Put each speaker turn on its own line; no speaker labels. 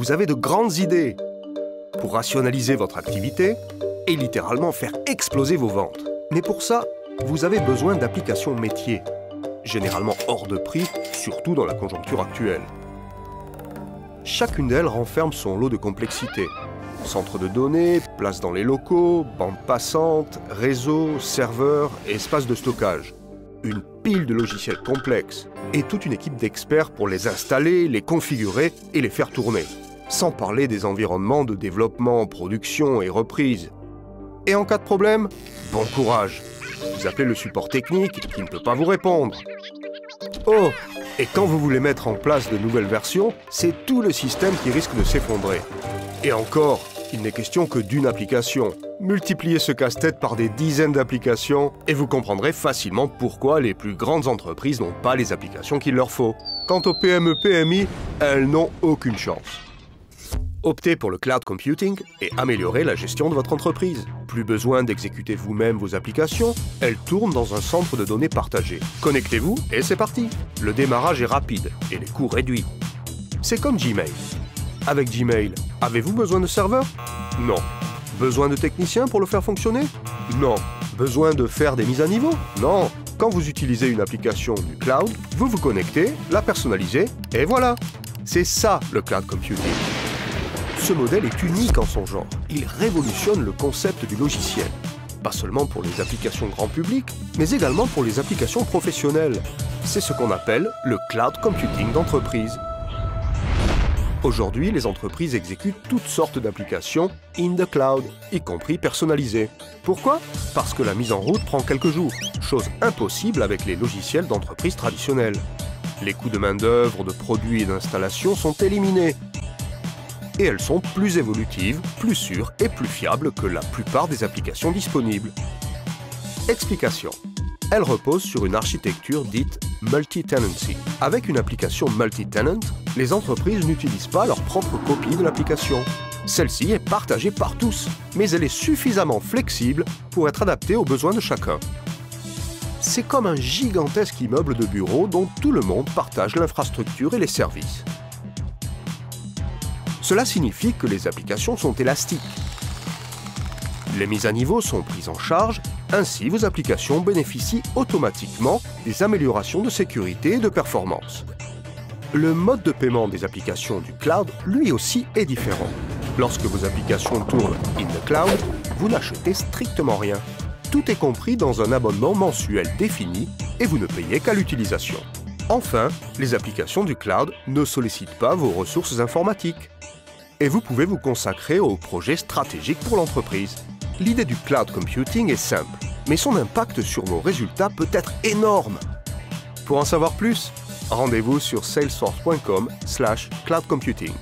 vous avez de grandes idées pour rationaliser votre activité et littéralement faire exploser vos ventes. Mais pour ça, vous avez besoin d'applications métiers, généralement hors de prix, surtout dans la conjoncture actuelle. Chacune d'elles renferme son lot de complexité. Centre de données, place dans les locaux, bande passante, réseau, serveur et espace de stockage. Une pile de logiciels complexes et toute une équipe d'experts pour les installer, les configurer et les faire tourner. Sans parler des environnements de développement, production et reprise. Et en cas de problème, bon courage. Vous appelez le support technique qui ne peut pas vous répondre. Oh, et quand vous voulez mettre en place de nouvelles versions, c'est tout le système qui risque de s'effondrer. Et encore, il n'est question que d'une application. Multipliez ce casse-tête par des dizaines d'applications et vous comprendrez facilement pourquoi les plus grandes entreprises n'ont pas les applications qu'il leur faut. Quant aux PME-PMI, elles n'ont aucune chance. Optez pour le cloud computing et améliorez la gestion de votre entreprise. Plus besoin d'exécuter vous-même vos applications, elles tournent dans un centre de données partagé. Connectez-vous et c'est parti. Le démarrage est rapide et les coûts réduits. C'est comme Gmail. Avec Gmail, avez-vous besoin de serveur? Non. Besoin de techniciens pour le faire fonctionner? Non. Besoin de faire des mises à niveau? Non. Quand vous utilisez une application du cloud, vous vous connectez, la personnalisez et voilà. C'est ça le cloud computing. Ce modèle est unique en son genre. Il révolutionne le concept du logiciel. Pas seulement pour les applications grand public, mais également pour les applications professionnelles. C'est ce qu'on appelle le cloud computing d'entreprise. Aujourd'hui, les entreprises exécutent toutes sortes d'applications in the cloud, y compris personnalisées. Pourquoi? Parce que la mise en route prend quelques jours, chose impossible avec les logiciels d'entreprise traditionnels. Les coûts de main-d'œuvre, de produits et d'installation sont éliminés. Et elles sont plus évolutives, plus sûres et plus fiables que la plupart des applications disponibles. Explication. Elles reposent sur une architecture dite multi-tenancy. Avec une application multi-tenant, les entreprises n'utilisent pas leur propre copie de l'application. Celle-ci est partagée par tous, mais elle est suffisamment flexible pour être adaptée aux besoins de chacun. C'est comme un gigantesque immeuble de bureaux dont tout le monde partage l'infrastructure et les services. Cela signifie que les applications sont élastiques. Les mises à niveau sont prises en charge, ainsi vos applications bénéficient automatiquement des améliorations de sécurité et de performance. Le mode de paiement des applications du cloud, lui aussi, est différent. Lorsque vos applications tournent in the cloud, vous n'achetez strictement rien. Tout est compris dans un abonnement mensuel défini et vous ne payez qu'à l'utilisation. Enfin, les applications du cloud ne sollicitent pas vos ressources informatiques. Et vous pouvez vous consacrer aux projets stratégiques pour l'entreprise. L'idée du cloud computing est simple, mais son impact sur vos résultats peut être énorme. Pour en savoir plus, rendez-vous sur salesforce.com/cloudcomputing.